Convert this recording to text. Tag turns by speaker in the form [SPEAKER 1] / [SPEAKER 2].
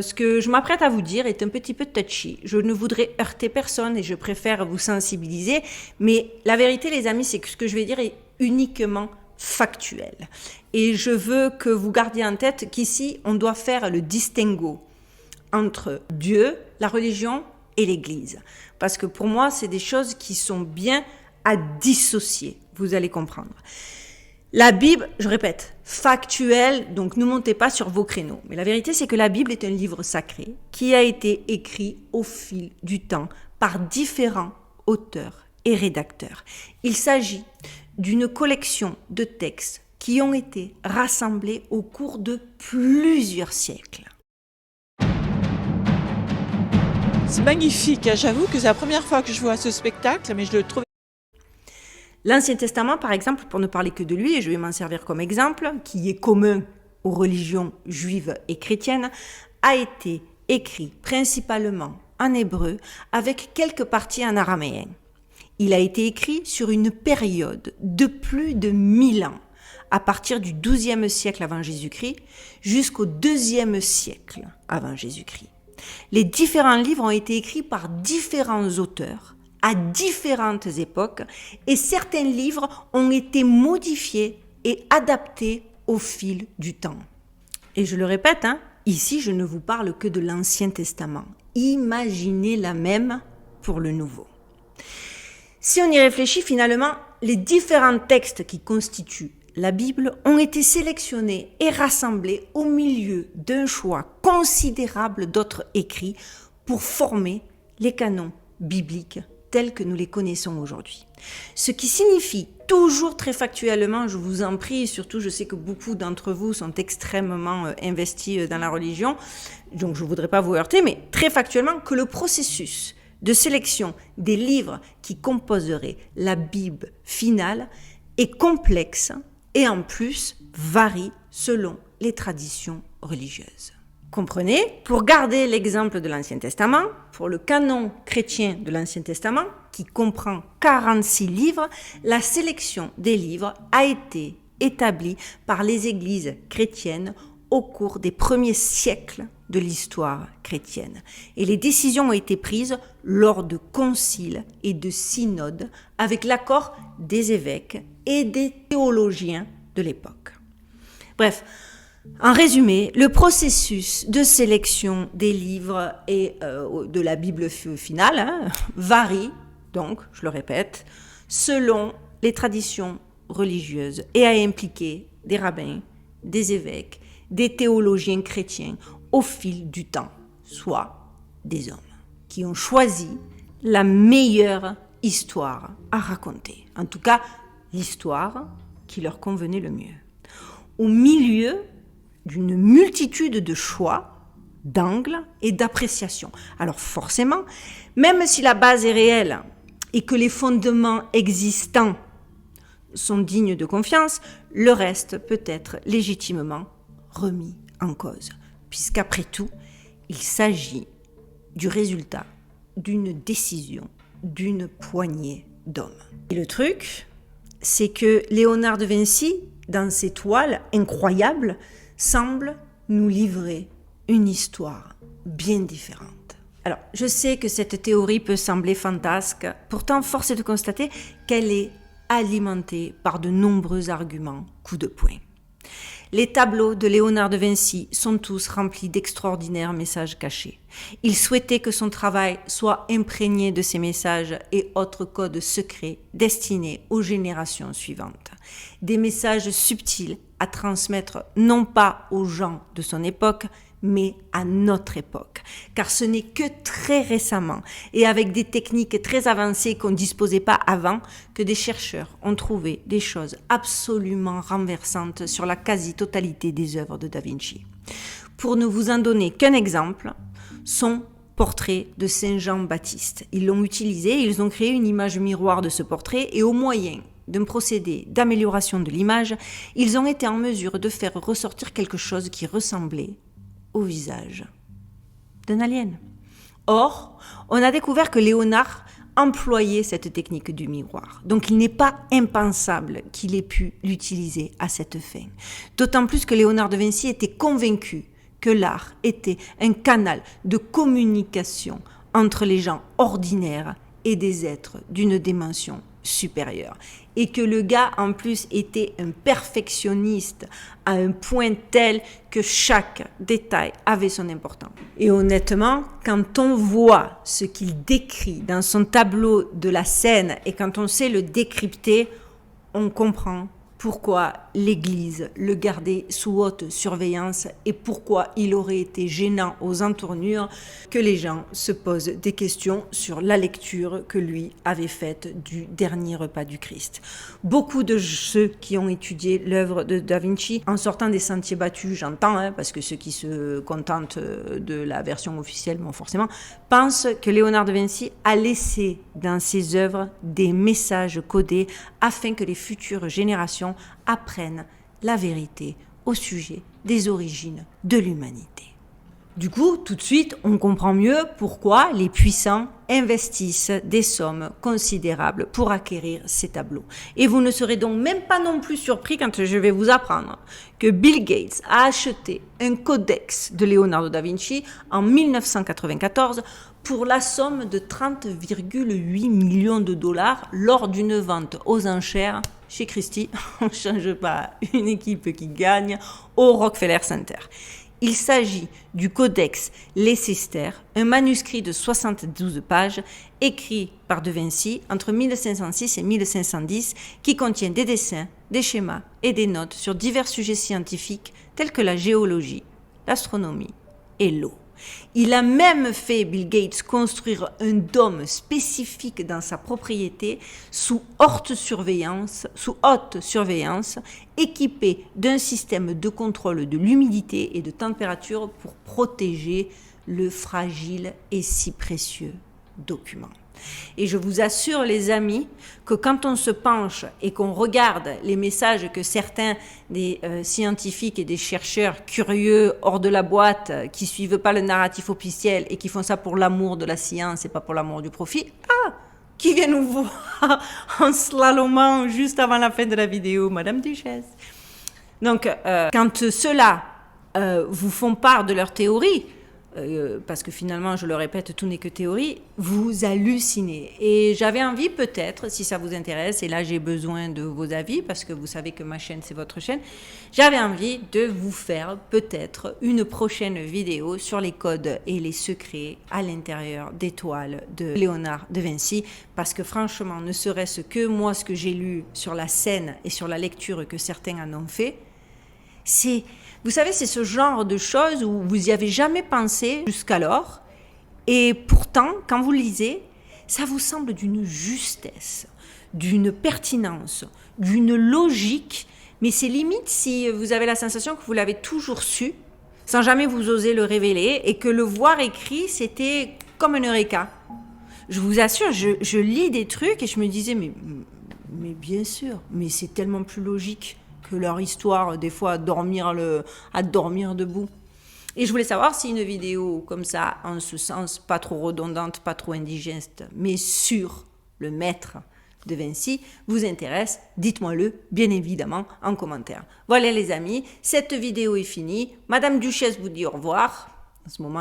[SPEAKER 1] ce que je m'apprête à vous dire est un petit peu touchy. Je ne voudrais heurter personne et je préfère vous sensibiliser. Mais la vérité, les amis, c'est que ce que je vais dire est uniquement factuel. Et je veux que vous gardiez en tête qu'ici, on doit faire le distinguo entre Dieu, la religion et l'Église. Parce que pour moi, c'est des choses qui sont bien à dissocier. Vous allez comprendre. La Bible, je répète, factuelle, donc ne montez pas sur vos créneaux. Mais la vérité, c'est que la Bible est un livre sacré qui a été écrit au fil du temps par différents auteurs et rédacteurs. Il s'agit d'une collection de textes qui ont été rassemblés au cours de plusieurs siècles.
[SPEAKER 2] C'est magnifique, j'avoue que c'est la première fois que je vois ce spectacle, mais je le trouve...
[SPEAKER 1] L'Ancien Testament, par exemple, pour ne parler que de lui, et je vais m'en servir comme exemple, qui est commun aux religions juives et chrétiennes, a été écrit principalement en hébreu avec quelques parties en araméen. Il a été écrit sur une période de plus de 1000 ans, à partir du XIIe siècle avant Jésus-Christ jusqu'au IIe siècle avant Jésus-Christ. Les différents livres ont été écrits par différents auteurs à différentes époques et certains livres ont été modifiés et adaptés au fil du temps. Et je le répète, ici je ne vous parle que de l'Ancien Testament. Imaginez la même pour le Nouveau. Si on y réfléchit, finalement, les différents textes qui constituent la Bible ont été sélectionnés et rassemblés au milieu d'un choix considérable d'autres écrits pour former les canons bibliques tels que nous les connaissons aujourd'hui. Ce qui signifie toujours très factuellement, je vous en prie, surtout je sais que beaucoup d'entre vous sont extrêmement investis dans la religion, donc je ne voudrais pas vous heurter, mais très factuellement que le processus de sélection des livres qui composeraient la Bible finale est complexe et en plus varie selon les traditions religieuses. Comprenez, pour garder l'exemple de l'Ancien Testament, pour le canon chrétien de l'Ancien Testament, qui comprend 46 livres, la sélection des livres a été établie par les églises chrétiennes au cours des premiers siècles de l'histoire chrétienne. Et les décisions ont été prises lors de conciles et de synodes avec l'accord des évêques et des théologiens de l'époque. Bref, en résumé, le processus de sélection des livres et de la Bible finale varie, donc, je le répète, selon les traditions religieuses et a impliqué des rabbins, des évêques, des théologiens chrétiens au fil du temps, soit des hommes qui ont choisi la meilleure histoire à raconter. En tout cas, l'histoire qui leur convenait le mieux. Au milieu d'une multitude de choix, d'angles et d'appréciations. Alors forcément, même si la base est réelle et que les fondements existants sont dignes de confiance, le reste peut être légitimement remis en cause. Puisqu'après tout, il s'agit du résultat d'une décision d'une poignée d'hommes. Et le truc, c'est que Léonard de Vinci, dans ses toiles incroyables, semble nous livrer une histoire bien différente. Alors, je sais que cette théorie peut sembler fantasque, pourtant force est de constater qu'elle est alimentée par de nombreux arguments coup de poing. Les tableaux de Léonard de Vinci sont tous remplis d'extraordinaires messages cachés. Il souhaitait que son travail soit imprégné de ces messages et autres codes secrets destinés aux générations suivantes. Des messages subtils à transmettre non pas aux gens de son époque, mais à notre époque. Car ce n'est que très récemment et avec des techniques très avancées qu'on ne disposait pas avant que des chercheurs ont trouvé des choses absolument renversantes sur la quasi-totalité des œuvres de Da Vinci. Pour ne vous en donner qu'un exemple, son portrait de Saint Jean-Baptiste. Ils l'ont utilisé, ils ont créé une image miroir de ce portrait et au moyen d'un procédé d'amélioration de l'image, ils ont été en mesure de faire ressortir quelque chose qui ressemblait au visage d'un alien. Or, on a découvert que Léonard employait cette technique du miroir. Donc, il n'est pas impensable qu'il ait pu l'utiliser à cette fin. D'autant plus que Léonard de Vinci était convaincu que l'art était un canal de communication entre les gens ordinaires et des êtres d'une dimension supérieure. Et que le gars, en plus, était un perfectionniste à un point tel que chaque détail avait son importance. Et honnêtement, quand on voit ce qu'il décrit dans son tableau de la scène et quand on sait le décrypter, on comprend pourquoi l'Église le gardait sous haute surveillance et pourquoi il aurait été gênant aux entournures que les gens se posent des questions sur la lecture que lui avait faite du dernier repas du Christ. Beaucoup de ceux qui ont étudié l'œuvre de Da Vinci, en sortant des sentiers battus, j'entends, parce que ceux qui se contentent de la version officielle, bon, forcément, pensent que Léonard de Vinci a laissé dans ses œuvres des messages codés afin que les futures générations apprennent la vérité au sujet des origines de l'humanité. Du coup, tout de suite, on comprend mieux pourquoi les puissants investissent des sommes considérables pour acquérir ces tableaux. Et vous ne serez donc même pas non plus surpris quand je vais vous apprendre que Bill Gates a acheté un codex de Leonardo da Vinci en 1994 pour la somme de 30,8 millions de dollars lors d'une vente aux enchères chez Christie, on ne change pas une équipe qui gagne, au Rockefeller Center. Il s'agit du Codex Leicester, un manuscrit de 72 pages écrit par De Vinci entre 1506 et 1510 qui contient des dessins, des schémas et des notes sur divers sujets scientifiques tels que la géologie, l'astronomie et l'eau. Il a même fait, Bill Gates, construire un dôme spécifique dans sa propriété sous haute surveillance, équipé d'un système de contrôle de l'humidité et de température pour protéger le fragile et si précieux document. Et je vous assure, les amis, que quand on se penche et qu'on regarde les messages que certains des scientifiques et des chercheurs curieux, hors de la boîte, qui suivent pas le narratif officiel et qui font ça pour l'amour de la science et pas pour l'amour du profit, qui viennent nous voir en slalomant juste avant la fin de la vidéo, Madame Duchesse. Donc, quand ceux-là vous font part de leur théorie, parce que finalement, je le répète, tout n'est que théorie, vous hallucinez. Et j'avais envie peut-être, si ça vous intéresse, et là j'ai besoin de vos avis, parce que vous savez que ma chaîne, c'est votre chaîne, j'avais envie de vous faire peut-être une prochaine vidéo sur les codes et les secrets à l'intérieur des toiles de Léonard de Vinci, parce que franchement, ne serait-ce que moi, ce que j'ai lu sur la scène et sur la lecture que certains en ont fait, vous savez, c'est ce genre de choses où vous n'y avez jamais pensé jusqu'alors. Et pourtant, quand vous le lisez, ça vous semble d'une justesse, d'une pertinence, d'une logique. Mais c'est limite si vous avez la sensation que vous l'avez toujours su, sans jamais vous oser le révéler, et que le voir écrit, c'était comme un eureka. Je vous assure, je lis des trucs et je me disais, mais bien sûr, mais c'est tellement plus logique que leur histoire, des fois, à dormir debout. Et je voulais savoir si une vidéo comme ça, en ce sens, pas trop redondante, pas trop indigeste, mais sur le maître de Vinci, vous intéresse, dites-moi-le, bien évidemment, en commentaire. Voilà les amis, cette vidéo est finie. Madame Duchesse vous dit au revoir. En ce moment,